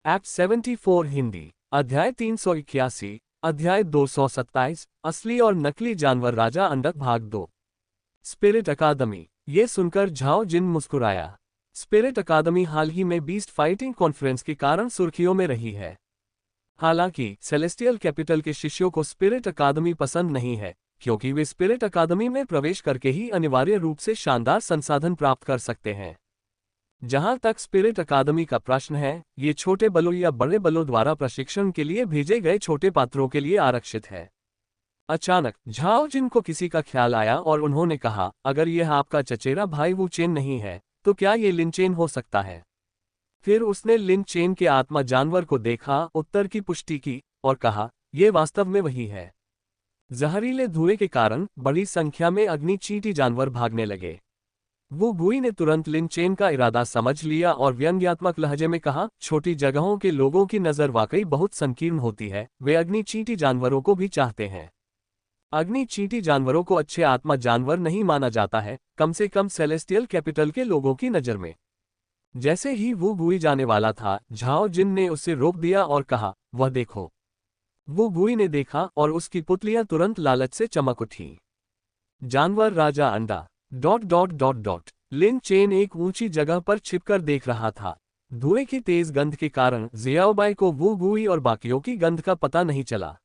Act 74 Hindi, अध्याय 381, अध्याय 227, असली और नकली जानवर राजा अंडा भाग 2। स्पिरिट अकादमी। ये सुनकर झाओ जिन मुस्कुराया। स्पिरिट अकादमी हाल ही में बीस्ट फाइटिंग कॉन्फ्रेंस के कारण सुर्खियों में रही है। हालांकि सेलेस्टियल कैपिटल के शिष्यों को स्पिरिट अकादमी पसंद नहीं है, क्योंकि वे स्पिरिट अकादमी में प्रवेश करके ही अनिवार्य रूप से शानदार संसाधन प्राप्त कर सकते हैं। जहां तक स्पिरिट अकादमी का प्रश्न है, ये छोटे बलों या बड़े बलों द्वारा प्रशिक्षण के लिए भेजे गए छोटे पात्रों के लिए आरक्षित है। अचानक झाओ जिन को किसी का ख्याल आया और उन्होंने कहा, अगर यह आपका चचेरा भाई वू चेन नहीं है, तो क्या ये लिन चेन हो सकता है? फिर उसने लिन चेन के आत्मा जानवर को देखा, उत्तर की पुष्टि की और कहा, यह वास्तव में वही है। जहरीले धुएं के कारण बड़ी संख्या में अग्नि चींटी जानवर भागने लगे। वो गुई ने तुरंत लिन चेन का इरादा समझ लिया और व्यंग्यात्मक लहजे में कहा, छोटी जगहों के लोगों की नजर वाकई बहुत संकीर्ण होती है, वे अग्नि चींटी जानवरों को भी चाहते हैं। अग्नि चींटी जानवरों को अच्छे आत्मा जानवर नहीं माना जाता है, कम से कम सेलेस्टियल कैपिटल के लोगों की नजर में। जैसे ही वो गुई जाने वाला था, झाओ जिन ने उसे रोक दिया और कहा, वह देखो। वो गुई ने देखा और उसकी पुतलियां तुरंत लालच से चमक उठी। जानवर राजा अंडा लिन चेन एक ऊंची जगह पर छिपकर देख रहा था। धुएं की तेज गंध के कारण जियाओबाई को वू गुई और बाकियों की गंध का पता नहीं चला।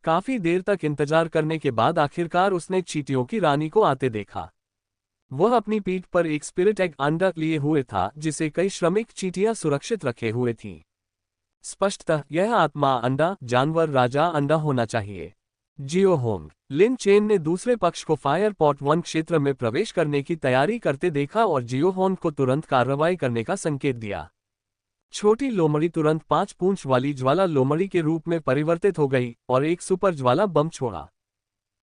काफी देर तक इंतजार करने के बाद आखिरकार उसने चींटियों की रानी को आते देखा। वह अपनी पीठ पर एक स्पिरिट एग अंडा लिए हुए था, जिसे कई श्रमिक चींटियां सुरक्षित रखे हुए थीं। स्पष्टतः यह आत्मा अंडा जानवर राजा अंडा होना चाहिए। जियो होंग। लिन चेन ने दूसरे पक्ष को फायर पॉट 1 क्षेत्र में प्रवेश करने की तैयारी करते देखा और जियो होंग को तुरंत कार्रवाई करने का संकेत दिया। छोटी लोमड़ी तुरंत 5 पूंछ वाली ज्वाला लोमड़ी के रूप में परिवर्तित हो गई और एक सुपर ज्वाला बम छोड़ा।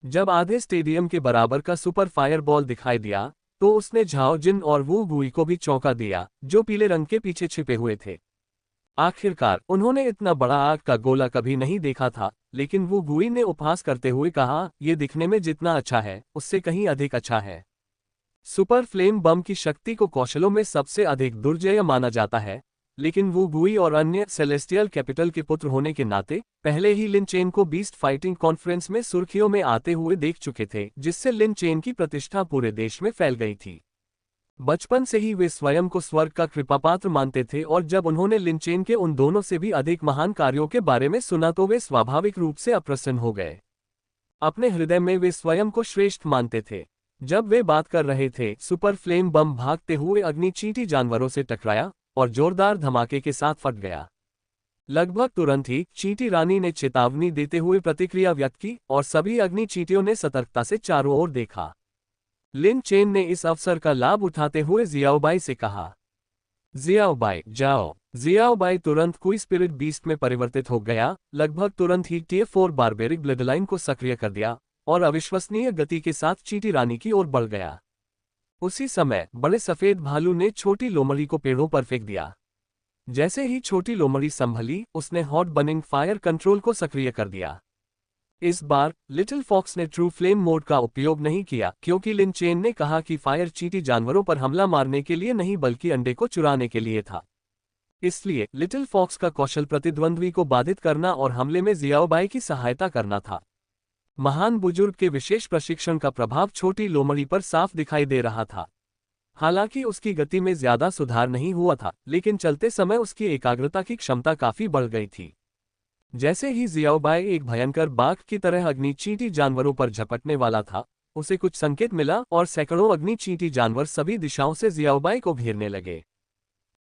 जब आधे स्टेडियम के बराबर का सुपर फायरबॉल दिखाई दिया, तो उसने झाओ जिन और वू गुई को भी चौंका दिया, जो पीले रंग के पीछे छिपे हुए थे। आखिरकार उन्होंने इतना बड़ा आग का गोला कभी नहीं देखा था, लेकिन वू गुई ने उपहास करते हुए कहा, यह दिखने में जितना अच्छा है, उससे कहीं अधिक अच्छा है। सुपर फ्लेम बम की शक्ति को कौशलों में सबसे अधिक दुर्जय माना जाता है, लेकिन वू गुई और अन्य सेलेस्टियल कैपिटल के पुत्र होने के नाते पहले ही लिन चेन को बीस्ट फाइटिंग कॉन्फ्रेंस में सुर्खियों में आते हुए देख चुके थे, जिससे लिन चेन की प्रतिष्ठा पूरे देश में फैल गई थी। बचपन से ही वे स्वयं को स्वर्ग का कृपापात्र मानते थे और जब उन्होंने लिन चेन के उन दोनों से भी अधिक महान कार्यों के बारे में सुना तो वे स्वाभाविक रूप से अप्रसन्न हो गए। अपने हृदय में वे स्वयं को श्रेष्ठ मानते थे। जब वे बात कर रहे थे, सुपर फ्लेम बम भागते हुए अग्नि चींटी जानवरों से टकराया और जोरदार धमाके के साथ फट गया। लगभग तुरंत ही चींटी रानी ने चेतावनी देते हुए प्रतिक्रिया व्यक्त की और सभी अग्नि चींटियों ने सतर्कता से चारों ओर देखा। लिन चेन ने इस अवसर का लाभ उठाते हुए जियाओबाई से कहा, जियाओबाई जाओ। जियाओबाई तुरंत कोई स्पिरिट बीस्ट में परिवर्तित हो गया। लगभग तुरंत ही T4 बारबेरिक ब्लडलाइन को सक्रिय कर दिया और अविश्वसनीय गति के साथ चींटी रानी की ओर बढ़ गया। उसी समय बड़े सफेद भालू ने छोटी लोमड़ी को पेड़ों पर फेंक दिया। जैसे ही छोटी लोमड़ी संभली, उसने हॉट बर्निंग फायर कंट्रोल को सक्रिय कर दिया। इस बार लिटिल फॉक्स ने ट्रू फ्लेम मोड का उपयोग नहीं किया, क्योंकि लिन चेन ने कहा कि फायर चींटी जानवरों पर हमला मारने के लिए नहीं बल्कि अंडे को चुराने के लिए था। इसलिए लिटिल फॉक्स का कौशल प्रतिद्वंद्वी को बाधित करना और हमले में जियाओबाई की सहायता करना था। महान बुजुर्ग के विशेष प्रशिक्षण का प्रभाव छोटी लोमड़ी पर साफ दिखाई दे रहा था। हालांकि उसकी गति में ज्यादा सुधार नहीं हुआ था, लेकिन चलते समय उसकी एकाग्रता की क्षमता काफी बढ़ गई थी। जैसे ही जियाओबाई एक भयंकर बाघ की तरह अग्नि चींटी जानवरों पर झपटने वाला था, उसे कुछ संकेत मिला और सैकड़ों अग्नि चींटी जानवर सभी दिशाओं से जियाओबाई को घेरने लगे।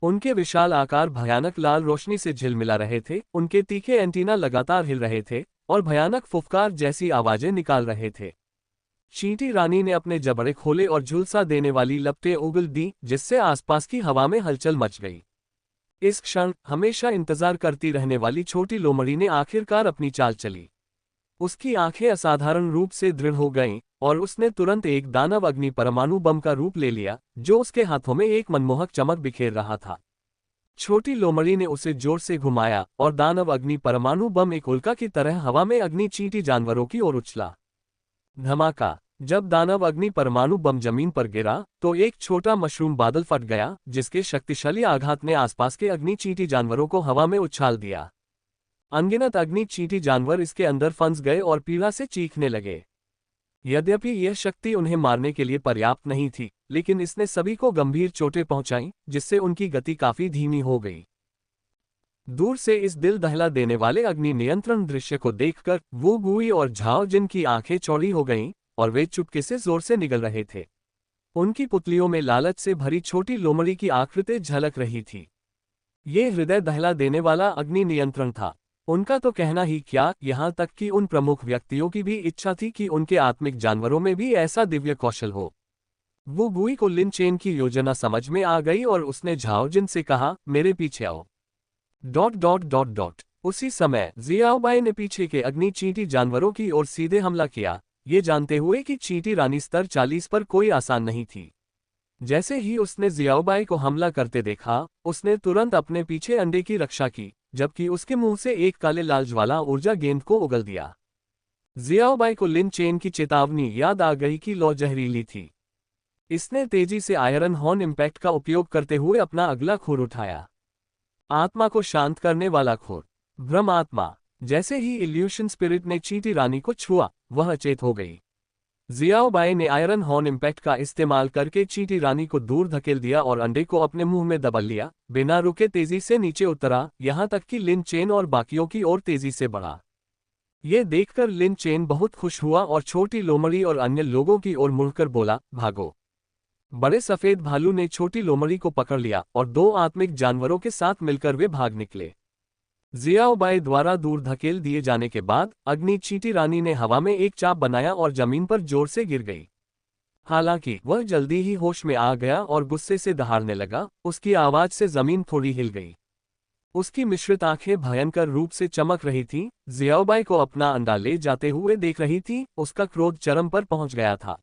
उनके विशाल आकार भयानक लाल रोशनी से झिलमिला रहे थे, उनके तीखे एंटीना लगातार हिल रहे थे और भयानक फुफकार जैसी आवाजें निकाल रहे थे। चींटी रानी ने अपने जबड़े खोले और झुलसा देने वाली लपटें उगल दी, जिससे आसपास की हवा में हलचल मच गई। इस क्षण हमेशा इंतजार करती रहने वाली छोटी लोमड़ी ने आखिरकार अपनी चाल चली। उसकी आंखें असाधारण रूप से दृढ़ हो गईं और उसने तुरंत एक दानव अग्नि परमाणु बम का रूप ले लिया, जो उसके हाथों में एक मनमोहक चमक बिखेर रहा था। छोटी लोमड़ी ने उसे जोर से घुमाया और दानव अग्नि परमाणु बम एक उल्का की तरह हवा में अग्नि चींटी जानवरों की ओर उछला। धमाका। जब दानव अग्नि परमाणु बम जमीन पर गिरा तो एक छोटा मशरूम बादल फट गया, जिसके शक्तिशाली आघात ने आसपास के अग्नि चींटी जानवरों को हवा में उछाल दिया। अनगिनत अग्नि चींटी जानवर इसके अंदर फंस गए और पीड़ा से चीखने लगे। यद्यपि यह शक्ति उन्हें मारने के लिए पर्याप्त नहीं थी, लेकिन इसने सभी को गंभीर चोटें पहुंचाईं, जिससे उनकी गति काफी धीमी हो गई। दूर से इस दिल दहला देने वाले अग्नि नियंत्रण दृश्य को देखकर वू गुई और झाओ जिन की आंखें चौड़ी हो गईं और वे चुपके से जोर से निगल रहे थे। उनकी पुतलियों में लालच से भरी छोटी लोमड़ी की आकृति झलक रही थी। ये हृदय दहला देने वाला अग्नि नियंत्रण था। उनका तो कहना ही क्या, यहाँ तक कि उन प्रमुख व्यक्तियों की भी इच्छा थी कि उनके आत्मिक जानवरों में भी ऐसा दिव्य कौशल हो। वो गुई को लिन चेन की योजना समझ में आ गई और उसने झाओ जिन से कहा, मेरे पीछे आओ। उसी समय जियाओबाई ने पीछे के अग्नि चींटी जानवरों की ओर सीधे हमला किया, ये जानते हुए कि चींटी रानी स्तर 40 पर कोई आसान नहीं थी। जैसे ही उसने जियाओबाई को हमला करते देखा, उसने तुरंत अपने पीछे अंडे की रक्षा की, जबकि उसके मुंह से एक काले लाल ज्वाला ऊर्जा गेंद को उगल दिया। जियाओबाई को लिन चेन की चेतावनी याद आ गई कि लौ जहरीली थी। इसने तेजी से आयरन हॉर्न इम्पैक्ट का उपयोग करते हुए अपना अगला खुर उठाया। आत्मा को शांत करने वाला खुर, ब्रह्म आत्मा। जैसे ही इल्यूशन स्पिरिट ने चींटी रानी को छुआ, वह अचेत हो गई। जियाओबाई ने आयरन हॉर्न इम्पैक्ट का इस्तेमाल करके चींटी रानी को दूर धकेल दिया और अंडे को अपने मुंह में दबा लिया। बिना रुके तेजी से नीचे उतरा, यहां तक कि लिन चेन और बाकियों की ओर तेजी से बढ़ा। ये देखकर लिन चेन बहुत खुश हुआ और छोटी लोमड़ी और अन्य लोगों की ओर मुड़कर बोला, भागो। बड़े सफेद भालू ने छोटी लोमड़ी को पकड़ लिया और दो आत्मिक जानवरों के साथ मिलकर वे भाग निकले। जियाओबाई द्वारा दूर धकेल दिए जाने के बाद अग्नि चींटी रानी ने हवा में एक चाप बनाया और जमीन पर जोर से गिर गई। हालांकि वह जल्दी ही होश में आ गया और गुस्से से दहाड़ने लगा। उसकी आवाज से जमीन थोड़ी हिल गई। उसकी मिश्रित आंखें भयंकर रूप से चमक रही थीं। जियाओबाई को अपना अंडा ले जाते हुए देख रही थी। उसका क्रोध चरम पर पहुंच गया था।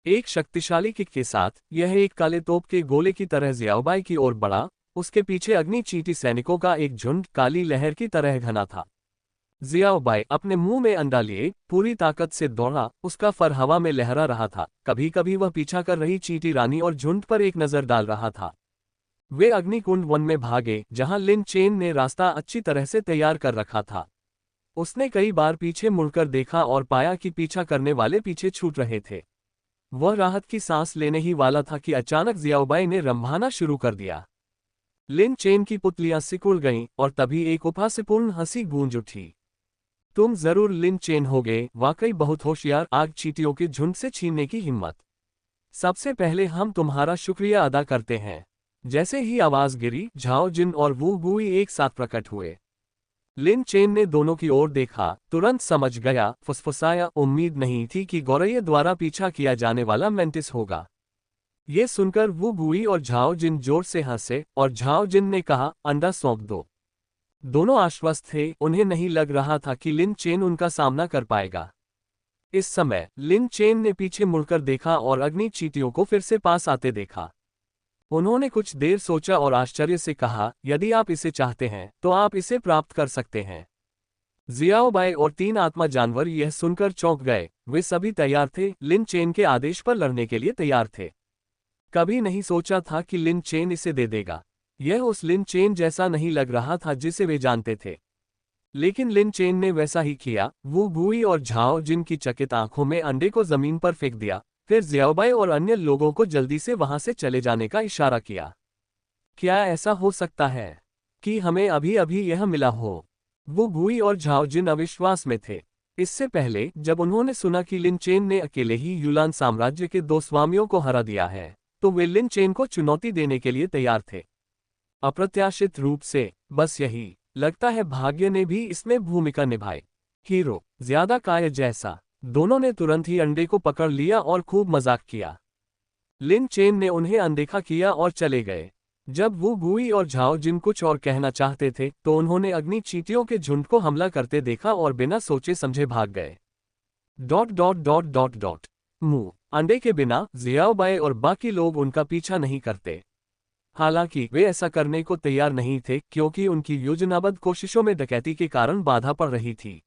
एक शक्तिशाली किक के साथ यह एक काले तोप के गोले की तरह जियाओबाई की ओर बढ़ा। उसके पीछे अग्नि चींटी सैनिकों का एक झुंड काली लहर की तरह घना था। जियाओबाई अपने मुंह में अंडा लिए पूरी ताकत से दौड़ा। उसका फर हवा में लहरा रहा था। कभी कभी वह पीछा कर रही चींटी रानी और झुंड पर एक नजर डाल रहा था। वे अग्निकुंड वन में भागे, जहां लिन चेन ने रास्ता अच्छी तरह से तैयार कर रखा था। उसने कई बार पीछे मुड़कर देखा और पाया कि पीछा करने वाले पीछे छूट रहे थे। वह राहत की सांस लेने ही वाला था कि अचानक जियाओबाई ने रंभाना शुरू कर दिया। लिन चेन की पुतलियां सिकुड़ गईं और तभी एक उपहासपूर्ण हंसी गूंज उठी। तुम जरूर लिन चेन होगे, वाकई बहुत होशियार। आग चींटियों के झुंड से छीनने की हिम्मत। सबसे पहले हम तुम्हारा शुक्रिया अदा करते हैं। जैसे ही आवाज गिरी, झाओ जिन और वू गुई एक साथ प्रकट हुए। लिन चेन ने दोनों की ओर देखा, तुरंत समझ गया, फुसफुसाया, उम्मीद नहीं थी कि गौरैया द्वारा पीछा किया जाने वाला मेंटिस होगा। ये सुनकर वू गुई और झाओ जिन जोर से हंसे और झाओ जिन ने कहा, अंडा सौंप दो। दोनों आश्वस्त थे। उन्हें नहीं लग रहा था कि लिन चेन उनका सामना कर पाएगा। इस समय लिन चेन ने पीछे मुड़कर देखा और अग्नि चींटियों को फिर से पास आते देखा। उन्होंने कुछ देर सोचा और आश्चर्य से कहा, यदि आप इसे चाहते हैं तो आप इसे प्राप्त कर सकते हैं। जियाओबाई और तीन आत्मा जानवर यह सुनकर चौंक गए। वे सभी तैयार थे, लिन चेन के आदेश पर लड़ने के लिए तैयार थे। कभी नहीं सोचा था कि लिन चेन इसे दे देगा। यह उस लिन चेन जैसा नहीं लग रहा था जिसे वे जानते थे, लेकिन लिन चेन ने वैसा ही किया। वो गुई और झाओ जिन की चकित आंखों में अंडे को जमीन पर फेंक दिया। फिर जियाओबाई और अन्य लोगों को जल्दी से वहां से चले जाने का इशारा किया। क्या ऐसा हो सकता है कि हमें अभी अभी यह मिला हो? वो गुई और झाओ जिन अविश्वास में थे। इससे पहले जब उन्होंने सुना कि लिन चेन ने अकेले ही यूलान साम्राज्य के दो स्वामियों को हरा दिया है, तो वे लिन चेन को चुनौती देने के लिए तैयार थे। अप्रत्याशित रूप से, बस यही लगता है भाग्य ने भी इसमें भूमिका निभाई। हीरो ज्यादा काय जैसा। दोनों ने तुरंत ही अंडे को पकड़ लिया और खूब मजाक किया। लिन चेन ने उन्हें अनदेखा किया और चले गए। जब वो गुई और झाओ जिन कुछ और कहना चाहते थे, तो उन्होंने अग्नि चींटियों के झुंड को हमला करते देखा और बिना सोचे समझे भाग गए। मुंह अंडे के बिना जियाओबाई और बाकी लोग उनका पीछा नहीं करते। हालांकि वे ऐसा करने को तैयार नहीं थे, क्योंकि उनकी योजनाबद्ध कोशिशों में डकैती के कारण बाधा पड़ रही थी।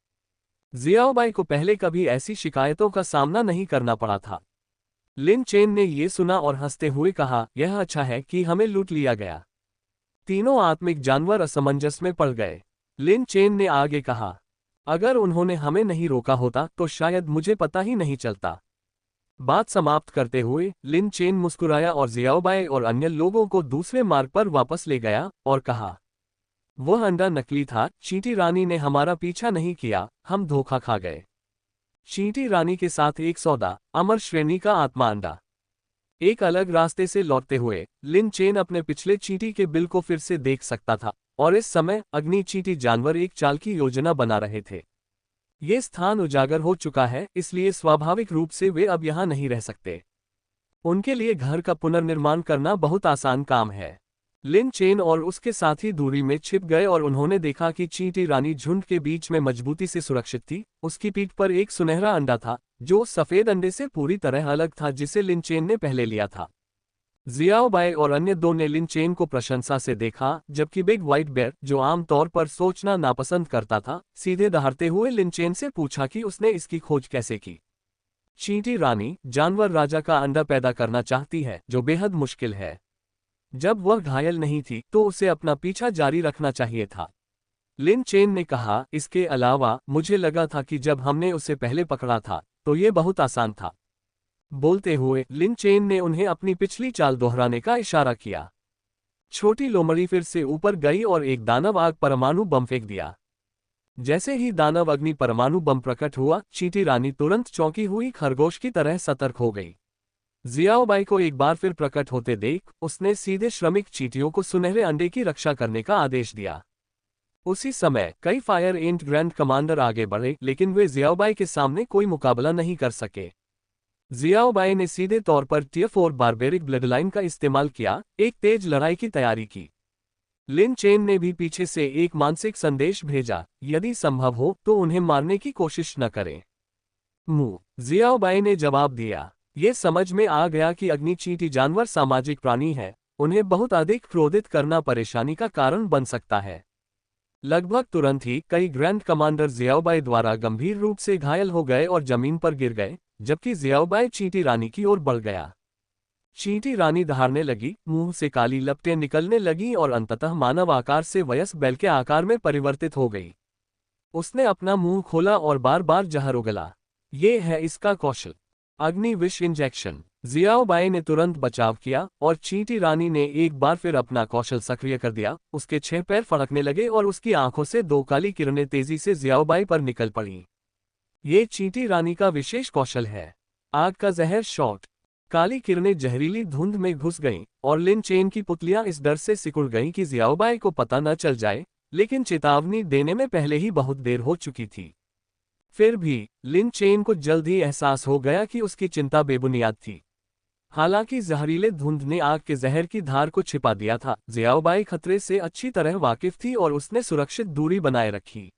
जियाओबाई को पहले कभी ऐसी शिकायतों का सामना नहीं करना पड़ा था। लिन चेन ने ये सुना और हंसते हुए कहा, यह अच्छा है कि हमें लूट लिया गया। तीनों आत्मिक जानवर असमंजस में पड़ गए। लिन चेन ने आगे कहा, अगर उन्होंने हमें नहीं रोका होता तो शायद मुझे पता ही नहीं चलता। बात समाप्त करते हुए लिन चेन मुस्कुराया और जियाओबाई और अन्य लोगों को दूसरे मार्ग पर वापस ले गया और कहा, वह अंडा नकली था, चींटी रानी ने हमारा पीछा नहीं किया, हम धोखा खा गए। चींटी रानी के साथ एक सौदा, अमर श्रेणी का आत्मा अंडा। एक अलग रास्ते से लौटते हुए लिन चेन अपने पिछले चींटी के बिल को फिर से देख सकता था, और इस समय अग्नि चींटी जानवर एक चाल की योजना बना रहे थे। ये स्थान उजागर हो चुका है, इसलिए स्वाभाविक रूप से वे अब यहाँ नहीं रह सकते। उनके लिए घर का पुनर्निर्माण करना बहुत आसान काम है। लिन चेन और उसके साथी दूरी में छिप गए और उन्होंने देखा कि चींटी रानी झुंड के बीच में मजबूती से सुरक्षित थी। उसकी पीठ पर एक सुनहरा अंडा था, जो सफेद अंडे से पूरी तरह अलग था जिसे लिन चेन ने पहले लिया था। जियाओबाई और अन्य दो ने लिन चेन को प्रशंसा से देखा, जबकि बिग व्हाइट बेयर, जो आमतौर पर सोचना नापसंद करता था, सीधे दहाड़ते हुए लिन चेन से पूछा कि उसने इसकी खोज कैसे की। चींटी रानी जानवर राजा का अंडा पैदा करना चाहती है, जो बेहद मुश्किल है। जब वह घायल नहीं थी तो उसे अपना पीछा जारी रखना चाहिए था। लिन चेन ने कहा, इसके अलावा मुझे लगा था कि जब हमने उसे पहले पकड़ा था तो ये बहुत आसान था। बोलते हुए लिन चेन ने उन्हें अपनी पिछली चाल दोहराने का इशारा किया। छोटी लोमड़ी फिर से ऊपर गई और एक दानव आग परमाणु बम फेंक दिया। जैसे ही दानव अग्नि परमाणु बम प्रकट हुआ, चींटी रानी तुरंत चौंकी हुई खरगोश की तरह सतर्क हो गई। जियाओबाई को एक बार फिर प्रकट होते देख उसने सीधे श्रमिक चींटियों को सुनहरे अंडे की रक्षा करने का आदेश दिया। उसी समय कई फायर एंड ग्रैंड कमांडर आगे बढ़े, लेकिन वे जियाओबाई के सामने कोई मुकाबला नहीं कर सके। जियाओबाई ने सीधे तौर पर टियर 4 बारबेरिक ब्लडलाइन का इस्तेमाल किया, एक तेज लड़ाई की तैयारी की। लिन चेन ने भी पीछे से एक मानसिक संदेश भेजा, यदि संभव हो तो उन्हें मारने की कोशिश न करें। जियाओबाई ने जवाब दिया, ये समझ में आ गया कि अग्नि चींटी जानवर सामाजिक प्राणी है, उन्हें बहुत अधिक क्रोधित करना परेशानी का कारण बन सकता है। लगभग तुरंत ही कई ग्रैंड कमांडर जियाओबाई द्वारा गंभीर रूप से घायल हो गए और जमीन पर गिर गए, जबकि जियाओबाई चींटी रानी की ओर बढ़ गया। चींटी रानी दहाड़ने लगी, मुंह से काली लपटें निकलने लगीं और अंततः मानव आकार से वयस्क बैल के आकार में परिवर्तित हो गई। उसने अपना मुंह खोला और बार बार जहर उगला। ये है इसका कौशल, अग्नि विष इंजेक्शन। जियाओबाई ने तुरंत बचाव किया और चींटी रानी ने एक बार फिर अपना कौशल सक्रिय कर दिया। उसके 6 पैर फड़कने लगे और उसकी आंखों से 2 काली किरणें तेजी से जियाओबाई पर निकल पड़ीं। ये चींटी रानी का विशेष कौशल है, आग का जहर शॉट। काली किरणें जहरीली धुंध में घुस गईं और लिन चेन की पुतलियां इस डर से सिकुड़ गईं कि जियाओबाई को पता न चल जाए, लेकिन चेतावनी देने में पहले ही बहुत देर हो चुकी थी। फिर भी लिन चेन को जल्द ही एहसास हो गया कि उसकी चिंता बेबुनियाद थी। हालांकि जहरीले धुंध ने आग के जहर की धार को छिपा दिया था, जियाओबाई खतरे से अच्छी तरह वाकिफ थी और उसने सुरक्षित दूरी बनाए रखी।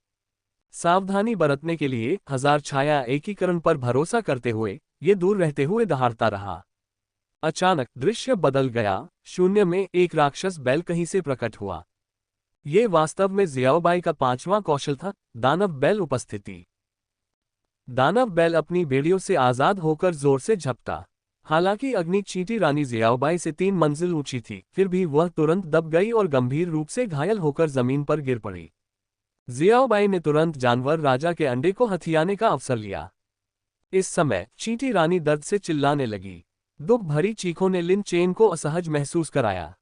सावधानी बरतने के लिए हजार छाया एकीकरण पर भरोसा करते हुए ये दूर रहते हुए दहाड़ता रहा। अचानक दृश्य बदल गया, शून्य में एक राक्षस बैल कहीं से प्रकट हुआ। ये वास्तव में जियाओबाई का 5वां कौशल था, दानव बैल उपस्थिति। दानव बैल अपनी बेड़ियों से आजाद होकर जोर से झपटा। हालांकि अग्नि चींटी रानी जियाओबाई से 3 मंजिल ऊंची थी, फिर भी वह तुरंत दब गई और गंभीर रूप से घायल होकर जमीन पर गिर पड़ी। जियाओबाई ने तुरंत जानवर राजा के अंडे को हथियाने का अवसर लिया। इस समय चींटी रानी दर्द से चिल्लाने लगी। दुख भरी चीखों ने लिन चेन को असहज महसूस कराया।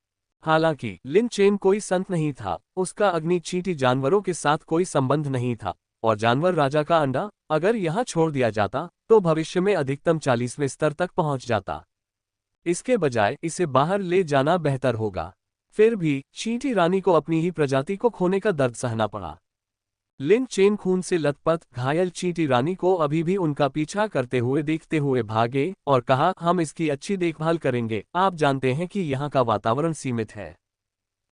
हालांकि लिन चेन कोई संत नहीं था, उसका अग्नि चींटी जानवरों के साथ कोई संबंध नहीं था, और जानवर राजा का अंडा अगर यहाँ छोड़ दिया जाता तो भविष्य में अधिकतम 40वें स्तर तक पहुंच जाता। इसके बजाय इसे बाहर ले जाना बेहतर होगा। फिर भी चींटी रानी को अपनी ही प्रजाति को खोने का दर्द सहना पड़ा। लिन चेन खून से लथपथ घायल चींटी रानी को अभी भी उनका पीछा करते हुए देखते हुए भागे और कहा, हम इसकी अच्छी देखभाल करेंगे, आप जानते हैं कि यहाँ का वातावरण सीमित है।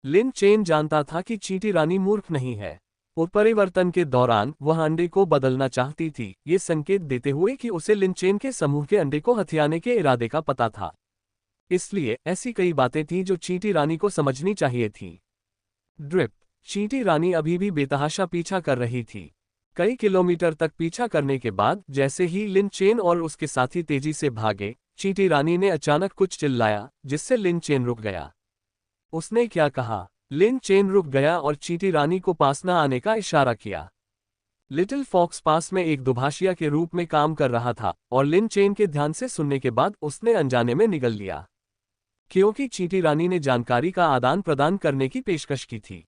लिन चेन जानता था कि चींटी रानी मूर्ख नहीं है। उत्परिवर्तन के दौरान वह अंडे को बदलना चाहती थी, ये संकेत देते हुए कि उसे लिन चेन के समूह के अंडे को हथियाने के इरादे का पता था। इसलिए ऐसी कई बातें थीं जो चींटी रानी को समझनी चाहिए थी। ड्रिप। चींटी रानी अभी भी बेतहाशा पीछा कर रही थी। कई किलोमीटर तक पीछा करने के बाद जैसे ही लिन चेन और उसके साथी तेजी से भागे, चींटी रानी ने अचानक कुछ चिल्लाया, जिससे लिन चेन रुक गया। उसने क्या कहा? लिन चेन रुक गया और चींटी रानी को पास न आने का इशारा किया। लिटिल फॉक्स पास में एक दुभाषिया के रूप में काम कर रहा था और लिन चेन के ध्यान से सुनने के बाद उसने अनजाने में निगल लिया, क्योंकि चींटी रानी ने जानकारी का आदान प्रदान करने की पेशकश की थी।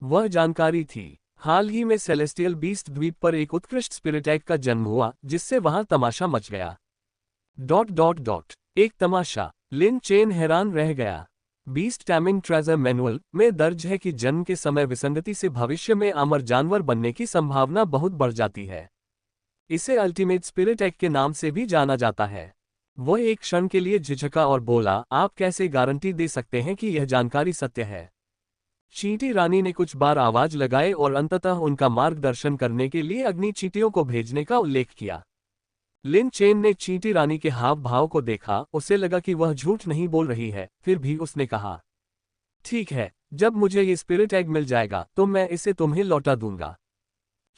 वह जानकारी थी, हाल ही में सेलेस्टियल बीस्ट द्वीप पर एक उत्कृष्ट स्पिरिट एग का जन्म हुआ, जिससे वहां तमाशा मच गया। ... एक तमाशा। लिन चेन हैरान रह गया। बीस्ट टैमिंग ट्रेजर मैनुअल में दर्ज है कि जन्म के समय विसंगति से भविष्य में अमर जानवर बनने की संभावना बहुत बढ़ जाती है। इसे अल्टीमेट स्पिरिट एग के नाम से भी जाना जाता है। वह एक क्षण के लिए झिझका और बोला, आप कैसे गारंटी दे सकते हैं कि यह जानकारी सत्य है? चींटी रानी ने कुछ बार आवाज लगाए और अंततः उनका मार्गदर्शन करने के लिए अग्नि चींटियों को भेजने का उल्लेख किया। लिन चेन ने चींटी रानी के हाव भाव को देखा, उसे लगा कि वह झूठ नहीं बोल रही है, फिर भी उसने कहा, ठीक है, जब मुझे ये स्पिरिट एग मिल जाएगा तो मैं इसे तुम्हें लौटा दूंगा।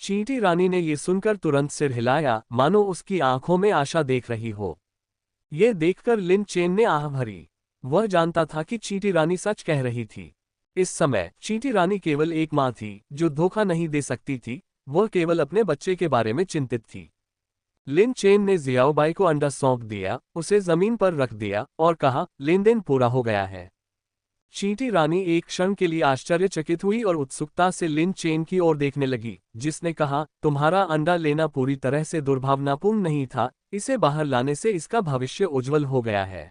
चींटी रानी ने ये सुनकर तुरंत सिर हिलाया, मानो उसकी आंखों में आशा देख रही हो। ये देखकर लिन चेन ने आह भरी। वह जानता था कि चींटी रानी सच कह रही थी। इस समय चींटी रानी केवल एक माँ थी जो धोखा नहीं दे सकती थी, वह केवल अपने बच्चे के बारे में चिंतित थी। लिन चेन ने जियाओबाई को अंडा सौंप दिया, उसे जमीन पर रख दिया और कहा, लेन देन पूरा हो गया है। चींटी रानी एक क्षण के लिए आश्चर्यचकित हुई और उत्सुकता से लिन चेन की ओर देखने लगी, जिसने कहा, तुम्हारा अंडा लेना पूरी तरह से दुर्भावनापूर्ण नहीं था, इसे बाहर लाने से इसका भविष्य उज्जवल हो गया है।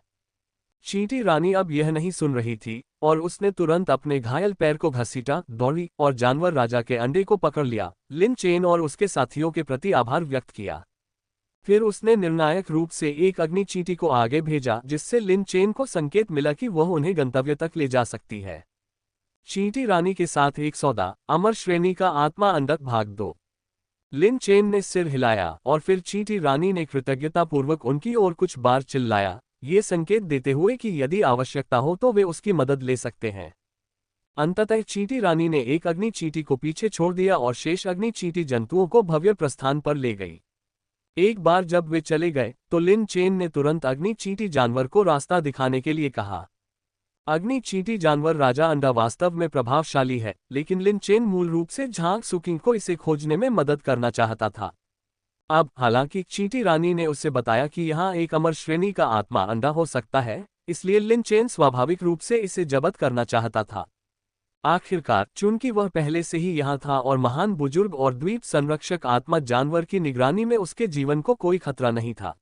चींटी रानी अब यह नहीं सुन रही थी और उसने तुरंत अपने घायल पैर को घसीटा, दौड़ी और जानवर राजा के अंडे को पकड़ लिया। लिन चेन और उसके साथियों के प्रति आभार व्यक्त किया। फिर उसने निर्णायक रूप से एक अग्नि चींटी को आगे भेजा, जिससे लिन चेन को संकेत मिला कि वह उन्हें गंतव्य तक ले जा सकती है। चींटी रानी के साथ एक सौदा, अमर श्रेणी का आत्मा अंडक भाग 2। लिन चेन ने सिर हिलाया और फिर चींटी रानी ने कृतज्ञतापूर्वक उनकी ओर कुछ बार चिल्लाया, ये संकेत देते हुए कि यदि आवश्यकता हो तो वे उसकी मदद ले सकते हैं। अंततः चींटी रानी ने एक अग्नि चींटी को पीछे छोड़ दिया और शेष अग्नि चींटी जंतुओं को भव्य प्रस्थान पर ले गई। एक बार जब वे चले गए तो लिन चेन ने तुरंत अग्नि चींटी जानवर को रास्ता दिखाने के लिए कहा। अग्नि चींटी जानवर राजा अंडा वास्तव में प्रभावशाली है, लेकिन लिन चेन मूल रूप से झांग सुकिंग को इसे खोजने में मदद करना चाहता था। अब हालांकि चींटी रानी ने उसे बताया कि यहाँ एक अमर श्रेणी का आत्मा अंडा हो सकता है, इसलिए लिन चेन स्वाभाविक रूप से इसे जब्त करना चाहता था। आखिरकार चूंकि वह पहले से ही यहाँ था और महान बुजुर्ग और द्वीप संरक्षक आत्मा जानवर की निगरानी में उसके जीवन को कोई खतरा नहीं था,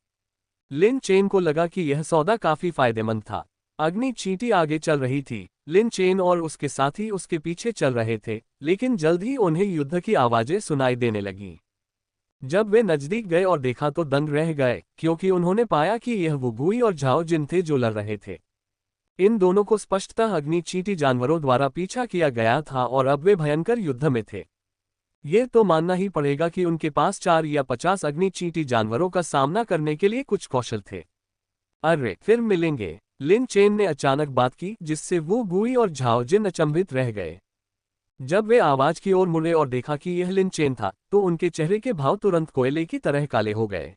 लिन चेन को लगा कि यह सौदा काफी फायदेमंद था। अग्नि चींटी आगे चल रही थी, लिन चेन और उसके साथी उसके पीछे चल रहे थे, लेकिन जल्द ही उन्हें युद्ध की आवाजें सुनाई देने लगीं। जब वे नजदीक गए और देखा तो दंग रह गए, क्योंकि उन्होंने पाया कि यह वो गुई और झाओ जिन थे जो लड़ रहे थे। इन दोनों को स्पष्टतः अग्नि चींटी जानवरों द्वारा पीछा किया गया था और अब वे भयंकर युद्ध में थे। ये तो मानना ही पड़ेगा कि उनके पास 4 या 50 अग्नि चींटी जानवरों का सामना करने के लिए कुछ कौशल थे। अरे फिर मिलेंगे, लिन चेन ने अचानक बात की, जिससे वो गुई और झाओ जिन अचंभित रह गए। जब वे आवाज की ओर मुड़े और देखा कि यह लिन चेन था, तो उनके चेहरे के भाव तुरंत कोयले की तरह काले हो गए।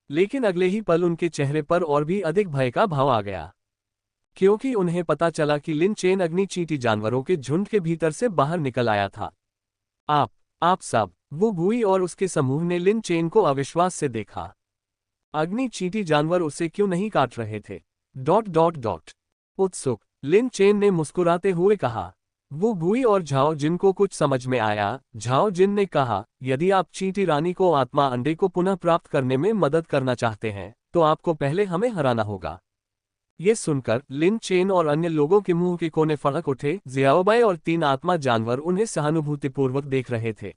लेकिन अगले ही पल उनके चेहरे पर और भी अधिक भय का भाव आ गया, क्योंकि उन्हें पता चला कि लिन चेन अग्नि चींटी जानवरों के झुंड के भीतर से बाहर निकल आया था। आप सब, वो गुई और उसके समूह ने लिन चेन को अविश्वास से देखा। अग्नि चींटी जानवर उसे क्यों नहीं काट रहे थे? ... उत्सुक, लिन चेन ने मुस्कुराते हुए कहा। वो गुई और झाओ जिन को कुछ समझ में आया। झाओ जिन ने कहा, यदि आप चींटी रानी को आत्मा अंडे को पुनः प्राप्त करने में मदद करना चाहते हैं, तो आपको पहले हमें हराना होगा। ये सुनकर लिन चेन और अन्य लोगों के मुंह के कोने फड़क उठे। जियाओबाई और 3 आत्मा जानवर उन्हें सहानुभूतिपूर्वक देख रहे थे।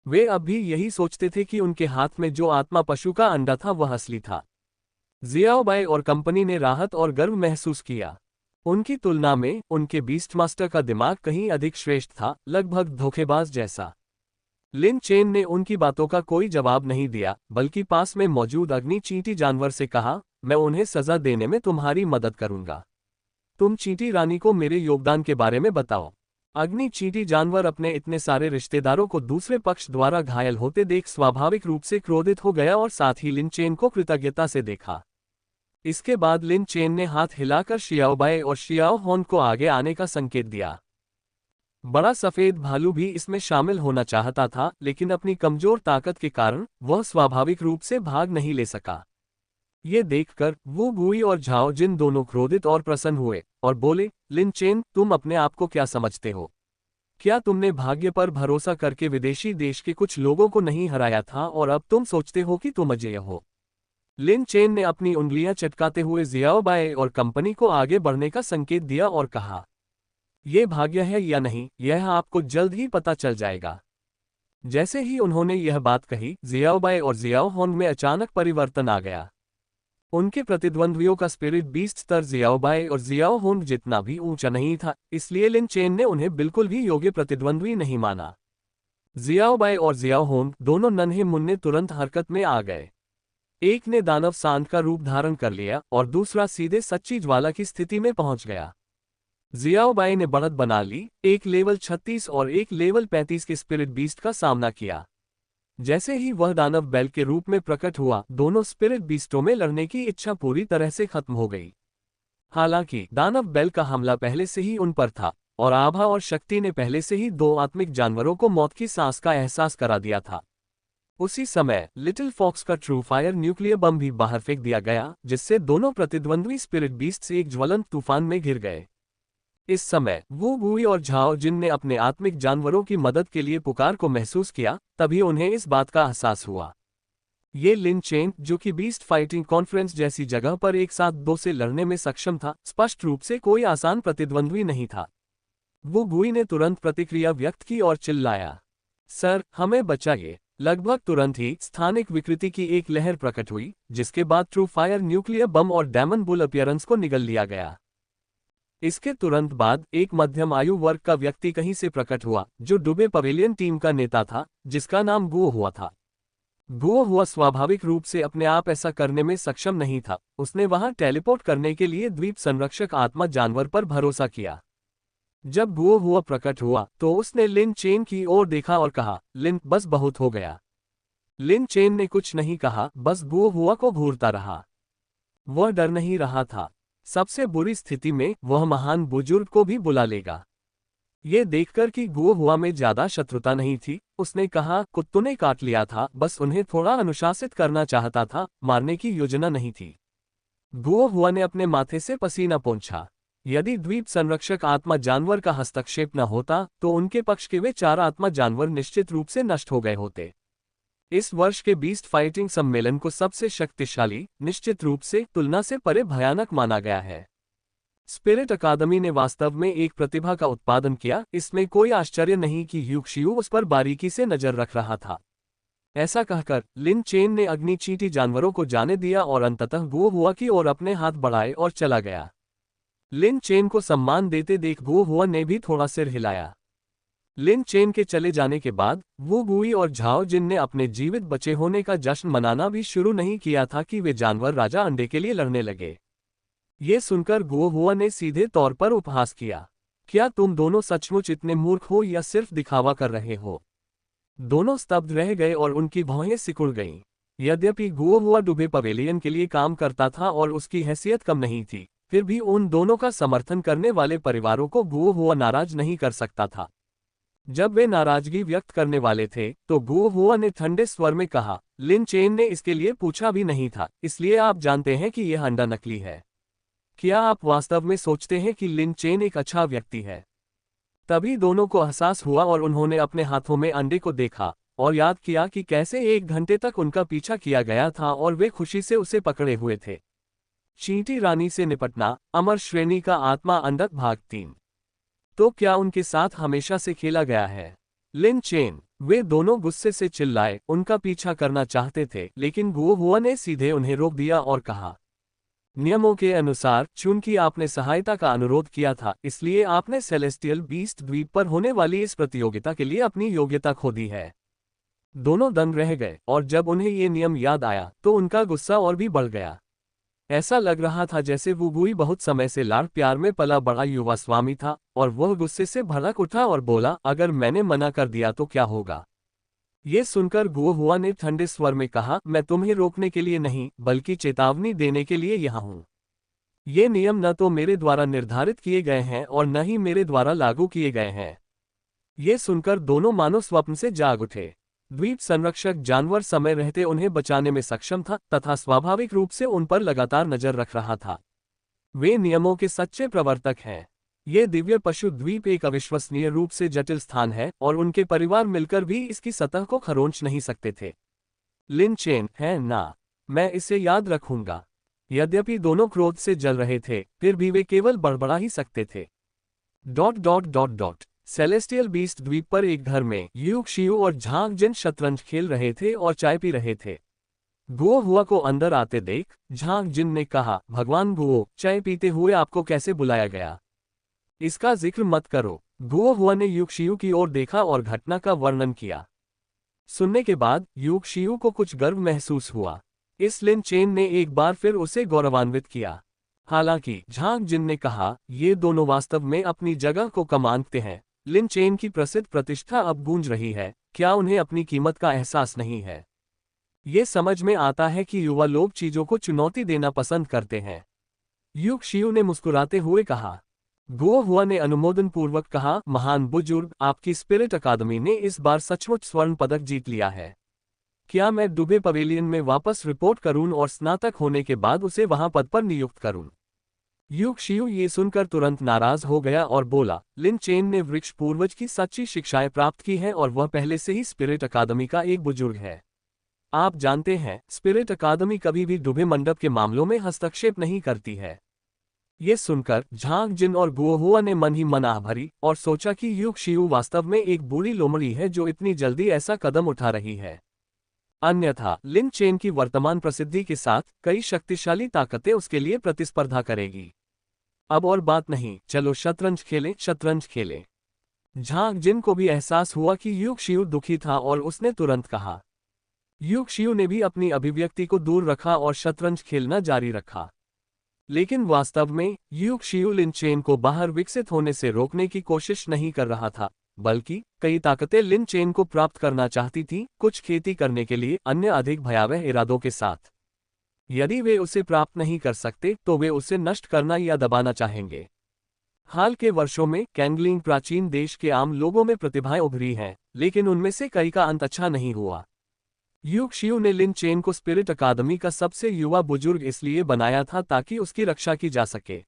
वे अब भी यही सोचते थे कि उनके हाथ में जो आत्मा पशु का अंडा था वह असली था। जियाओबाई और कंपनी ने राहत और गर्व महसूस किया। उनकी तुलना में उनके बीस्ट मास्टर का दिमाग कहीं अधिक श्रेष्ठ था, लगभग धोखेबाज जैसा। लिन चेन ने उनकी बातों का कोई जवाब नहीं दिया, बल्कि पास में मौजूद अग्नि चींटी जानवर से कहा, मैं उन्हें सजा देने में तुम्हारी मदद करूंगा। तुम चींटी रानी को मेरे योगदान के बारे में बताओ। अग्नि चींटी जानवर अपने इतने सारे रिश्तेदारों को दूसरे पक्ष द्वारा घायल होते देख स्वाभाविक रूप से क्रोधित हो गया और साथ ही लिन चेन को कृतज्ञता से देखा। इसके बाद लिन चेन ने हाथ हिलाकर शियाओबाई और शियाओ होन को आगे आने का संकेत दिया। बड़ा सफेद भालू भी इसमें शामिल होना चाहता था, लेकिन अपनी कमजोर ताकत के कारण वह स्वाभाविक रूप से भाग नहीं ले सका। ये देखकर वू गुई और झाओ जिन दोनों क्रोधित और प्रसन्न हुए और बोले, लिन चेन, तुम अपने आप को क्या समझते हो? क्या तुमने भाग्य पर भरोसा करके विदेशी देश के कुछ लोगों को नहीं हराया था और अब तुम सोचते हो कि तुम अजेय हो? लिन चेन ने अपनी उंगलियां चटकाते हुए जियाओबाई और कंपनी को आगे बढ़ने का संकेत दिया और कहा, ये भाग्य है या नहीं, यह आपको जल्द ही पता चल जाएगा। जैसे ही उन्होंने यह बात कही, जियाओबाई और जियाओ होंग में अचानक परिवर्तन आ गया। उनके प्रतिद्वंद्वियों का स्पिरिट बीस्ट स्तर जियाओबाई और जियाओ होंग जितना भी ऊंचा नहीं था, इसलिए लिन चेन ने उन्हें बिल्कुल भी योग्य प्रतिद्वंद्वी नहीं माना। जियाओबाई और जियाओ होंग दोनों नन्हे मुन्ने तुरंत हरकत में आ गए। एक ने दानव सांड का रूप धारण कर लिया और दूसरा सीधे सच्ची ज्वाला की स्थिति में पहुंच गया। जियाओबाई ने बढ़त बना ली, एक लेवल 36 और एक लेवल 35 के स्पिरिट बीस्ट का सामना किया। जैसे ही वह दानव बैल के रूप में प्रकट हुआ, दोनों स्पिरिट बीस्टों में लड़ने की इच्छा पूरी तरह से खत्म हो गई। हालांकि दानव बैल का हमला पहले से ही उन पर था और आभा और शक्ति ने पहले से ही दो आत्मिक जानवरों को मौत की सांस का एहसास करा दिया था। उसी समय लिटिल फॉक्स का ट्रू फायर न्यूक्लियर बम भी बाहर फेंक दिया गया, जिससे दोनों प्रतिद्वंद्वी स्पिरिट बीस्ट एक ज्वलंत तूफान में घिर गए। इस समय वू गुई और झाओ जिन ने अपने आत्मिक जानवरों की मदद के लिए पुकार को महसूस किया, तभी उन्हें इस बात का एहसास हुआ। ये लिन चेन, जो कि बीस्ट फाइटिंग कॉन्फ्रेंस जैसी जगह पर एक साथ दो से लड़ने में सक्षम था, स्पष्ट रूप से कोई आसान प्रतिद्वंद्वी नहीं था। वू गुई ने तुरंत प्रतिक्रिया व्यक्त की और चिल्लाया, सर, हमें बचाइए। लगभग तुरंत ही स्थानिक विकृति की एक लहर प्रकट हुई, जिसके बाद ट्रू फायर न्यूक्लियर बम और डैमन बुल अपीयरेंस को निगल लिया गया। इसके तुरंत बाद एक मध्यम आयु वर्ग का व्यक्ति कहीं से प्रकट हुआ, जो डूबे पवेलियन टीम का नेता था, जिसका नाम गुओ हुआ था। गुओ हुआ स्वाभाविक रूप से अपने आप ऐसा करने में सक्षम नहीं था। उसने वहां टेलीपोर्ट करने के लिए द्वीप संरक्षक आत्मा जानवर पर भरोसा किया। जब गुओ हुआ प्रकट हुआ तो उसने लिन चेन की ओर देखा और कहा, लिन, बस बहुत हो गया। लिन चेन ने कुछ नहीं कहा, बस गुओ हुआ को घूरता रहा। वह डर नहीं रहा था। सबसे बुरी स्थिति में वह महान बुजुर्ग को भी बुला लेगा। ये देखकर कि गुओ हुआ में ज्यादा शत्रुता नहीं थी, उसने कहा, कुत्तों ने काट लिया था, बस उन्हें थोड़ा अनुशासित करना चाहता था, मारने की योजना नहीं थी। गुओ हुआ ने अपने माथे से पसीना पोंछा। यदि द्वीप संरक्षक आत्मा जानवर का हस्तक्षेप न होता तो उनके पक्ष के वे 4 आत्मा जानवर निश्चित रूप से नष्ट हो गए होते। इस वर्ष के बीस्ट फाइटिंग सम्मेलन को सबसे शक्तिशाली, निश्चित रूप से तुलना से परे भयानक माना गया है। स्पिरिट अकादमी ने वास्तव में एक प्रतिभा का उत्पादन किया। इसमें कोई आश्चर्य नहीं कि ह्यूक्शियू उस पर बारीकी से नजर रख रहा था। ऐसा कहकर लिन चेन ने अग्नि चींटी जानवरों को जाने दिया और अंततः गुओ हुआ की ओर अपने हाथ बढ़ाए और चला गया। लिन चेन को सम्मान देते देख गुओ हुआ ने भी थोड़ा सिर हिलाया। लिन चेन के चले जाने के बाद वू गुई और झाओ जिन ने अपने जीवित बचे होने का जश्न मनाना भी शुरू नहीं किया था कि वे जानवर राजा अंडे के लिए लड़ने लगे। ये सुनकर गुओ हुआ ने सीधे तौर पर उपहास किया, क्या तुम दोनों सचमुच इतने मूर्ख हो या सिर्फ दिखावा कर रहे हो? दोनों स्तब्ध रह गए और उनकी भौहें सिकुड़ गईं। यद्यपि गुओ हुआ डूबे पवेलियन के लिए काम करता था और उसकी हैसियत कम नहीं थी, फिर भी उन दोनों का समर्थन करने वाले परिवारों को गुओ हुआ नाराज नहीं कर सकता था। जब वे नाराजगी व्यक्त करने वाले थे तो गुओ हुआ ने ठंडे स्वर में कहा, लिन चेन ने इसके लिए पूछा भी नहीं था, इसलिए आप जानते हैं कि यह अंडा नकली है। क्या आप वास्तव में सोचते हैं कि लिन चेन एक अच्छा व्यक्ति है? तभी दोनों को एहसास हुआ और उन्होंने अपने हाथों में अंडे को देखा और याद किया कि कैसे 1 घंटे तक उनका पीछा किया गया था और वे खुशी से उसे पकड़े हुए थे। चींटी रानी से निपटना, अमर श्रेणी का आत्मा अंडक भाग 3। तो क्या उनके साथ हमेशा से खेला गया है? लिन चेन, वे दोनों गुस्से से चिल्लाए, उनका पीछा करना चाहते थे, लेकिन गुओ हुआ ने सीधे उन्हें रोक दिया और कहा, नियमों के अनुसार चूंकि आपने सहायता का अनुरोध किया था, इसलिए आपने सेलेस्टियल बीस्ट द्वीप पर होने वाली इस प्रतियोगिता के लिए अपनी योग्यता खो दी है। दोनों दंग रह गए और जब उन्हें ये नियम याद आया तो उनका गुस्सा और भी बढ़ गया। ऐसा लग रहा था जैसे वो बुई बहुत समय से लाड़ प्यार में पला बड़ा युवा स्वामी था, और वह गुस्से से भड़क उठा और बोला, अगर मैंने मना कर दिया तो क्या होगा? ये सुनकर गुओ हुआ ने ठंडे स्वर में कहा, मैं तुम्हें रोकने के लिए नहीं बल्कि चेतावनी देने के लिए यहाँ हूँ। ये नियम न तो मेरे द्वारा निर्धारित किए गए हैं और न ही मेरे द्वारा लागू किए गए हैं। ये सुनकर दोनों मानो स्वप्न से जाग उठे। द्वीप संरक्षक जानवर समय रहते उन्हें बचाने में सक्षम था तथा स्वाभाविक रूप से उन पर लगातार नजर रख रहा था। वे नियमों के सच्चे प्रवर्तक हैं। ये दिव्य पशु द्वीप एक अविश्वसनीय रूप से जटिल स्थान है और उनके परिवार मिलकर भी इसकी सतह को खरोंच नहीं सकते थे। लिन चेन है ना, मैं इसे याद रखूंगा। यद्यपि दोनों क्रोध से जल रहे थे, फिर भी वे केवल बड़बड़ा ही सकते थे। सेलेस्टियल बीस्ट द्वीप पर एक घर में यूक शियू और झांग जिन शतरंज खेल रहे थे और चाय पी रहे थे। गुओ हुआ को अंदर आते देख झांग जिन ने कहा, भगवान गुओ, चाय पीते हुए आपको कैसे बुलाया गया? इसका जिक्र मत करो। गुओ हुआ ने यूक शियू की ओर देखा और घटना का वर्णन किया। सुनने के बाद यूक शियू को कुछ गर्व महसूस हुआ। इस लिन चेन ने एक बार फिर उसे गौरवान्वित किया। हालांकि झांग जिन ने कहा, ये दोनों वास्तव में अपनी जगह को कम आंकते हैं। लिन चेन की प्रसिद्ध प्रतिष्ठा अब गूंज रही है, क्या उन्हें अपनी कीमत का एहसास नहीं है? ये समझ में आता है कि युवा लोग चीजों को चुनौती देना पसंद करते हैं। यूक शियू ने मुस्कुराते हुए कहा। गुओ हुआ ने अनुमोदन पूर्वक कहा, महान बुजुर्ग, आपकी स्पिरिट अकादमी ने इस बार सचमुच स्वर्ण पदक जीत लिया है। क्या मैं दुबे पवेलियन में वापस रिपोर्ट करूं और स्नातक होने के बाद उसे वहां पद पर नियुक्त करूं? यूक शियू ये सुनकर तुरंत नाराज हो गया और बोला, लिन चेन ने वृक्ष पूर्वज की सच्ची शिक्षाएं प्राप्त की हैं और वह पहले से ही स्पिरिट अकादमी का एक बुजुर्ग है। आप जानते हैं, स्पिरिट अकादमी कभी भी दुबे मंडप के मामलों में हस्तक्षेप नहीं करती है। ये सुनकर झांग जिन और गुओ हुआ ने मन ही मन आह भरी और सोचा कि यूक शियू वास्तव में एक बूढ़ी लोमड़ी है जो इतनी जल्दी ऐसा कदम उठा रही है। अन्यथा लिन चेन की वर्तमान प्रसिद्धि के साथ कई शक्तिशाली ताकतें उसके लिए प्रतिस्पर्धा करेगी। अब और बात नहीं, चलो शतरंज खेलें, शतरंज खेलें। झांग जिन को भी एहसास हुआ कि यूक शियू दुखी था और उसने तुरंत कहा। यूक शियू ने भी अपनी अभिव्यक्ति को दूर रखा और शतरंज खेलना जारी रखा। लेकिन वास्तव में यूक शियू लिन चेन को बाहर विकसित होने से रोकने की कोशिश नहीं कर रहा था, बल्कि कई ताकतें लिन चेन को प्राप्त करना चाहती थीं, कुछ खेती करने के लिए, अन्य अधिक भयावह इरादों के साथ। यदि वे उसे प्राप्त नहीं कर सकते तो वे उसे नष्ट करना या दबाना चाहेंगे। हाल के वर्षों में कैंगलिंग प्राचीन देश के आम लोगों में प्रतिभाएं उभरी हैं, लेकिन उनमें से कई का अंत अच्छा नहीं हुआ। यूक शियू ने लिन चेन को स्पिरिट अकादमी का सबसे युवा बुजुर्ग इसलिए बनाया था ताकि उसकी रक्षा की जा सके।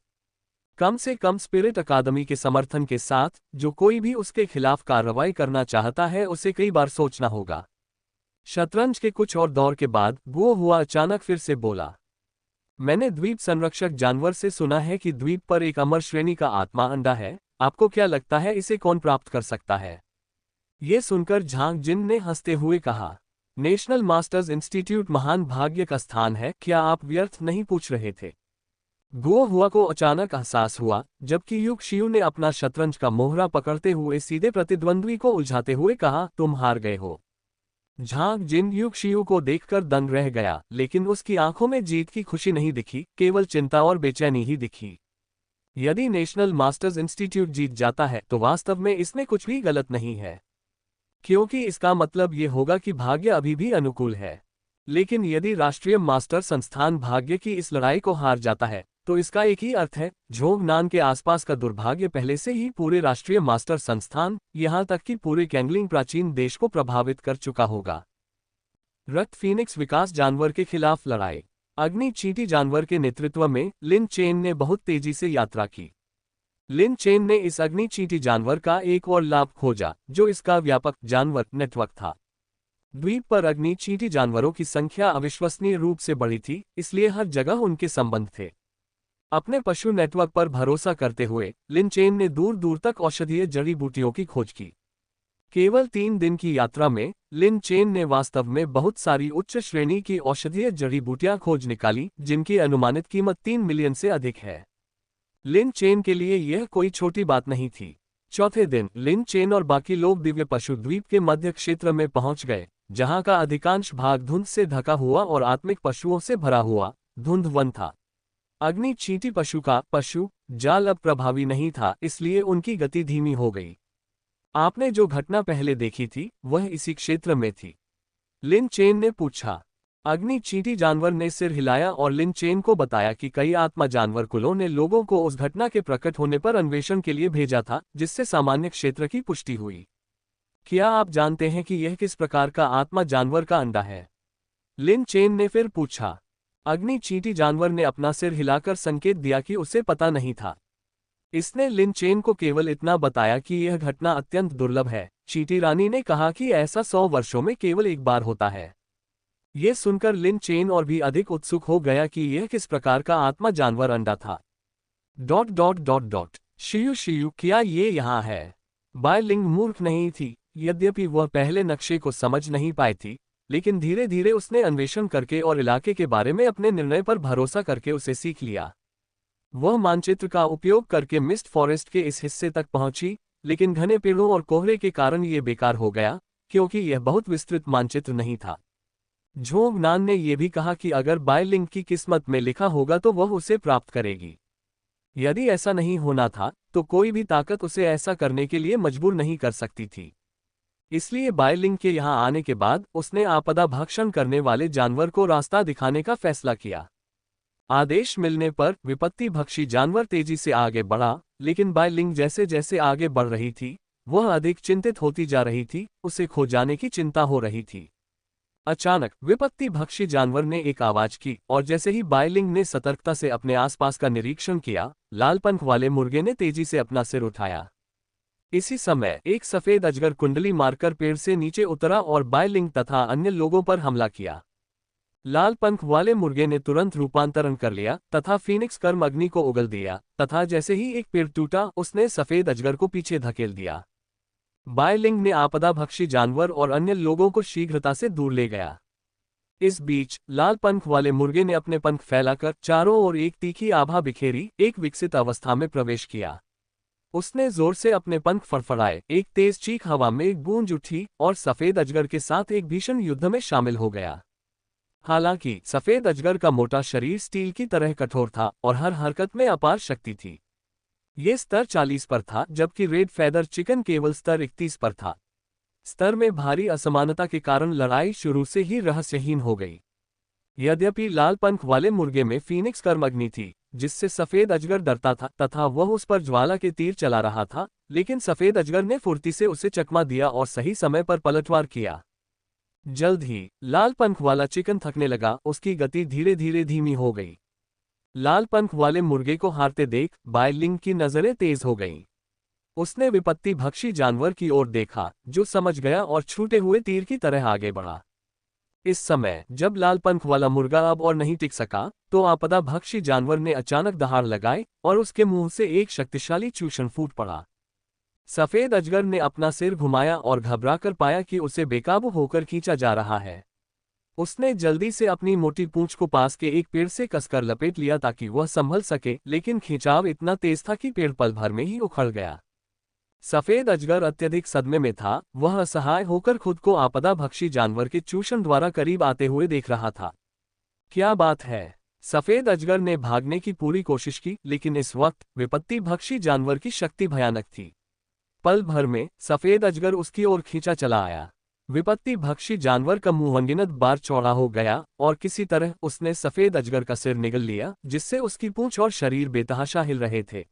कम से कम स्पिरिट अकादमी के समर्थन के साथ, जो कोई भी उसके खिलाफ कार्रवाई करना चाहता है उसे कई बार सोचना होगा। शतरंज के कुछ और दौर के बाद गुओ हुआ अचानक फिर से बोला, मैंने द्वीप संरक्षक जानवर से सुना है कि द्वीप पर एक अमर श्रेणी का आत्मा अंडा है। आपको क्या लगता है इसे कौन प्राप्त कर सकता है? ये सुनकर झांग जिन ने हंसते हुए कहा, नेशनल मास्टर्स इंस्टीट्यूट महान भाग्य का स्थान है, क्या आप व्यर्थ नहीं पूछ रहे थे? गुओ हुआ को अचानक एहसास हुआ, जबकि यूक शियू ने अपना शतरंज का मोहरा पकड़ते हुए सीधे प्रतिद्वंद्वी को उलझाते हुए कहा, तुम हार गए हो। झांग जिन यूक शियू को देखकर दंग रह गया, लेकिन उसकी आंखों में जीत की खुशी नहीं दिखी, केवल चिंता और बेचैनी ही दिखी। यदि नेशनल मास्टर्स इंस्टीट्यूट जीत जाता है तो वास्तव में इसमें कुछ भी गलत नहीं है, क्योंकि इसका मतलब ये होगा कि भाग्य अभी भी अनुकूल है। लेकिन यदि राष्ट्रीय मास्टर संस्थान भाग्य की इस लड़ाई को हार जाता है तो इसका एक ही अर्थ है, झोंगनान के आसपास का दुर्भाग्य पहले से ही पूरे राष्ट्रीय मास्टर संस्थान, यहां तक कि पूरे कैंगलिंग प्राचीन देश को प्रभावित कर चुका होगा। रक्त फीनिक्स विकास जानवर के खिलाफ लड़ाई। अग्नि चींटी जानवर के नेतृत्व में लिन चेन ने बहुत तेजी से यात्रा की। लिन चेन ने इस अग्नि चींटी जानवर का एक और लाभ खोजा, जो इसका व्यापक जानवर नेटवर्क था। द्वीप पर अग्नि चींटी जानवरों की संख्या अविश्वसनीय रूप से बढ़ी थी, इसलिए हर जगह उनके संबंध थे। अपने पशु नेटवर्क पर भरोसा करते हुए लिन चेन ने दूर दूर तक औषधीय जड़ी बूटियों की खोज की। केवल 3 दिन की यात्रा में लिन चेन ने वास्तव में बहुत सारी उच्च श्रेणी की औषधीय जड़ी बूटियां खोज निकाली, जिनकी अनुमानित कीमत 3 मिलियन से अधिक है। लिन चेन के लिए यह कोई छोटी बात नहीं थी। चौथे दिन लिन चेन और बाकी लोग दिव्य पशु द्वीप के मध्य क्षेत्र में पहुंच गए, जहां का अधिकांश भाग धुंध से ढका हुआ और आत्मिक पशुओं से भरा हुआ धुंध वन था। अग्नि चींटी पशु जाल अब प्रभावी नहीं था, इसलिए उनकी गति धीमी हो गई। आपने जो घटना पहले देखी थी वह इसी क्षेत्र में थी? लिन चेन ने पूछा। अग्नि चींटी जानवर ने सिर हिलाया और लिन चेन को बताया कि कई आत्मा जानवर कुलों ने लोगों को उस घटना के प्रकट होने पर अन्वेषण के लिए भेजा था, जिससे सामान्य क्षेत्र की पुष्टि हुई। क्या आप जानते हैं कि यह किस प्रकार का आत्मा जानवर का अंडा है? लिन चेन ने फिर पूछा। अग्नि चींटी जानवर ने अपना सिर हिलाकर संकेत दिया कि उसे पता नहीं था। इसने लिन चेन को केवल इतना बताया कि यह घटना अत्यंत दुर्लभ है। चींटी रानी ने कहा कि ऐसा 100 वर्षों में केवल एक बार होता है। यह सुनकर लिन चेन और भी अधिक उत्सुक हो गया कि यह किस प्रकार का आत्मा जानवर अंडा था। शियू क्या ये यहाँ है? बाय लिंग मूर्ख नहीं थी। यद्यपि वह पहले नक्शे को समझ नहीं पाई थी, लेकिन धीरे धीरे उसने अन्वेषण करके और इलाके के बारे में अपने निर्णय पर भरोसा करके उसे सीख लिया। वह मानचित्र का उपयोग करके मिस्ट फॉरेस्ट के इस हिस्से तक पहुंची, लेकिन घने पेड़ों और कोहरे के कारण यह बेकार हो गया, क्योंकि यह बहुत विस्तृत मानचित्र नहीं था। झोंग नान ने यह भी कहा कि अगर बाय लिंग की किस्मत में लिखा होगा तो वह उसे प्राप्त करेगी। यदि ऐसा नहीं होना था तो कोई भी ताकत उसे ऐसा करने के लिए मजबूर नहीं कर सकती थी। इसलिए बाय लिंग के यहाँ आने के बाद उसने आपदा भक्षण करने वाले जानवर को रास्ता दिखाने का फैसला किया। आदेश मिलने पर विपत्ति भक्षी जानवर तेजी से आगे बढ़ा, लेकिन बाय लिंग जैसे जैसे आगे बढ़ रही थी वह अधिक चिंतित होती जा रही थी। उसे खो जाने की चिंता हो रही थी। अचानक विपत्ति भक्षी जानवर ने एक आवाज की और जैसे ही बाय लिंग ने सतर्कता से अपने आसपास का निरीक्षण किया, लाल पंख वाले मुर्गे ने तेजी से अपना सिर उठाया। इसी समय एक सफेद अजगर कुंडली मारकर पेड़ से नीचे उतरा और बाय लिंग तथा अन्य लोगों पर हमला किया। लाल पंख वाले मुर्गे ने तुरंत रूपांतरण कर लिया तथा फीनिक्स कर्म अग्नि को उगल दिया तथा जैसे ही एक पेड़ टूटा उसने सफेद अजगर को पीछे धकेल दिया। बाय लिंग ने आपदा भक्षी जानवर और अन्य लोगों को शीघ्रता से दूर ले गया। इस बीच लाल पंख वाले मुर्गे ने अपने पंख फैलाकर चारों ओर एक तीखी आभा बिखेरी, एक विकसित अवस्था में प्रवेश किया। उसने जोर से अपने पंख फड़फड़ाए, एक तेज चीख हवा में गूंज उठी और सफेद अजगर के साथ एक भीषण युद्ध में शामिल हो गया। हालांकि सफेद अजगर का मोटा शरीर स्टील की तरह कठोर था और हर हरकत में अपार शक्ति थी। ये स्तर 40 पर था, जबकि रेड फेदर चिकन केवल स्तर 31 पर था। स्तर में भारी असमानता के कारण लड़ाई शुरू से ही रहस्यहीन हो गई। यद्यपि लाल पंख वाले मुर्गे में फीनिक्स कर्म अग्नि थी, जिससे सफेद अजगर डरता था तथा वह उस पर ज्वाला के तीर चला रहा था, लेकिन सफेद अजगर ने फुर्ती से उसे चकमा दिया और सही समय पर पलटवार किया। जल्द ही लाल पंख वाला चिकन थकने लगा, उसकी गति धीरे धीरे धीमी हो गई। लाल पंख वाले मुर्गे को हारते देख बाय लिंग की नजरें तेज हो गईं। उसने विपत्ति भक्षी जानवर की ओर देखा, जो समझ गया और छूटे हुए तीर की तरह आगे बढ़ा। इस समय जब लाल पंख वाला मुर्गा अब और नहीं टिक सका, तो आपदा भक्षी जानवर ने अचानक दहाड़ लगाई और उसके मुंह से एक शक्तिशाली चूषण फूट पड़ा। सफेद अजगर ने अपना सिर घुमाया और घबराकर पाया कि उसे बेकाबू होकर खींचा जा रहा है। उसने जल्दी से अपनी मोटी पूंछ को पास के एक पेड़ से कसकर लपेट लिया ताकि वह संभल सके, लेकिन खिंचाव इतना तेज था कि पेड़ पल भर में ही उखड़ गया। सफेद अजगर अत्यधिक सदमे में था, वह असहाय होकर खुद को आपदा भक्षी जानवर के चूषण द्वारा करीब आते हुए देख रहा था। क्या बात है? सफेद अजगर ने भागने की पूरी कोशिश की, लेकिन इस वक्त विपत्ति भक्षी जानवर की शक्ति भयानक थी। पल भर में सफेद अजगर उसकी ओर खींचा चला आया। विपत्ति भक्षी जानवर का मुंह अनगिनत बार चौड़ा हो गया और किसी तरह उसने सफेद अजगर का सिर निगल लिया, जिससे उसकी पूंछ और शरीर बेतहाशा हिल रहे थे।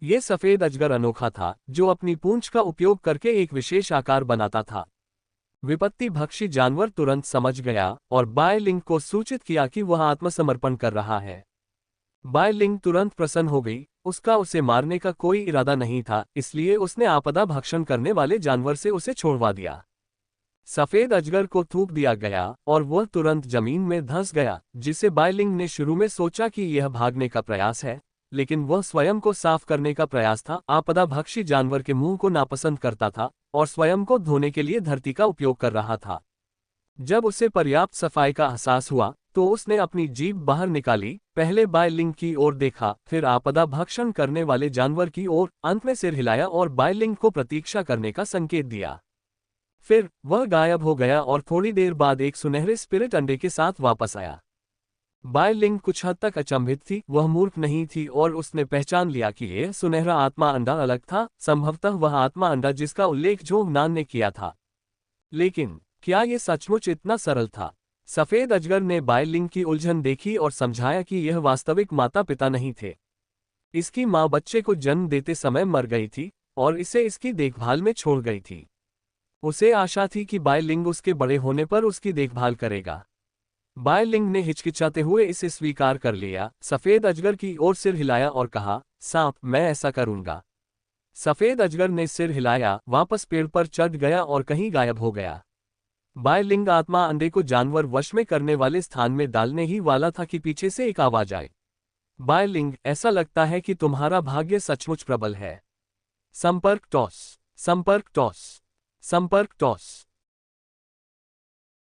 ये सफेद अजगर अनोखा था, जो अपनी पूंछ का उपयोग करके एक विशेष आकार बनाता था। विपत्ति भक्षी जानवर तुरंत समझ गया और बाय लिंग को सूचित किया कि वह आत्मसमर्पण कर रहा है। बाय लिंग तुरंत प्रसन्न हो गई। उसका उसे मारने का कोई इरादा नहीं था, इसलिए उसने आपदा भक्षण करने वाले जानवर से उसे छोड़वा दिया। सफेद अजगर को थूक दिया गया और वह तुरंत जमीन में धंस गया, जिसे बाय लिंग ने शुरू में सोचा कि यह भागने का प्रयास है, लेकिन वह स्वयं को साफ करने का प्रयास था। आपदा भक्षी जानवर के मुंह को नापसंद करता था और स्वयं को धोने के लिए धरती का उपयोग कर रहा था। जब उसे पर्याप्त सफाई का एहसास हुआ तो उसने अपनी जीभ बाहर निकाली, पहले बाय लिंग की ओर देखा, फिर आपदा भक्षण करने वाले जानवर की ओर, अंत में सिर हिलाया और बाय लिंग को प्रतीक्षा करने का संकेत दिया। फिर वह गायब हो गया और थोड़ी देर बाद एक सुनहरे स्पिरिट अंडे के साथ वापस आया। बायलिंग कुछ हद तक अचंभित थी, वह मूर्ख नहीं थी और उसने पहचान लिया कि यह सुनहरा आत्मा अंडा अलग था, संभवतः वह आत्मा अंडा जिसका उल्लेख जोंगनान ने किया था। लेकिन क्या यह सचमुच इतना सरल था? सफेद अजगर ने बायलिंग की उलझन देखी और समझाया कि यह वास्तविक माता पिता नहीं थे। इसकी माँ बच्चे को जन्म देते समय मर गई थी और इसे इसकी देखभाल में छोड़ गई थी। उसे आशा थी कि बायलिंग उसके बड़े होने पर उसकी देखभाल करेगा। बायलिंग ने हिचकिचाते हुए इसे स्वीकार कर लिया। सफेद अजगर की ओर सिर हिलाया और कहा, सांप, मैं ऐसा करूंगा। सफेद अजगर ने सिर हिलाया, वापस पेड़ पर चढ़ गया और कहीं गायब हो गया। बायलिंग आत्मा अंडे को जानवर वश में करने वाले स्थान में डालने ही वाला था कि पीछे से एक आवाज आई। बायलिंग, ऐसा लगता है कि तुम्हारा भाग्य सचमुच प्रबल है। संपर्क टॉस, संपर्क टॉस, संपर्क टॉस।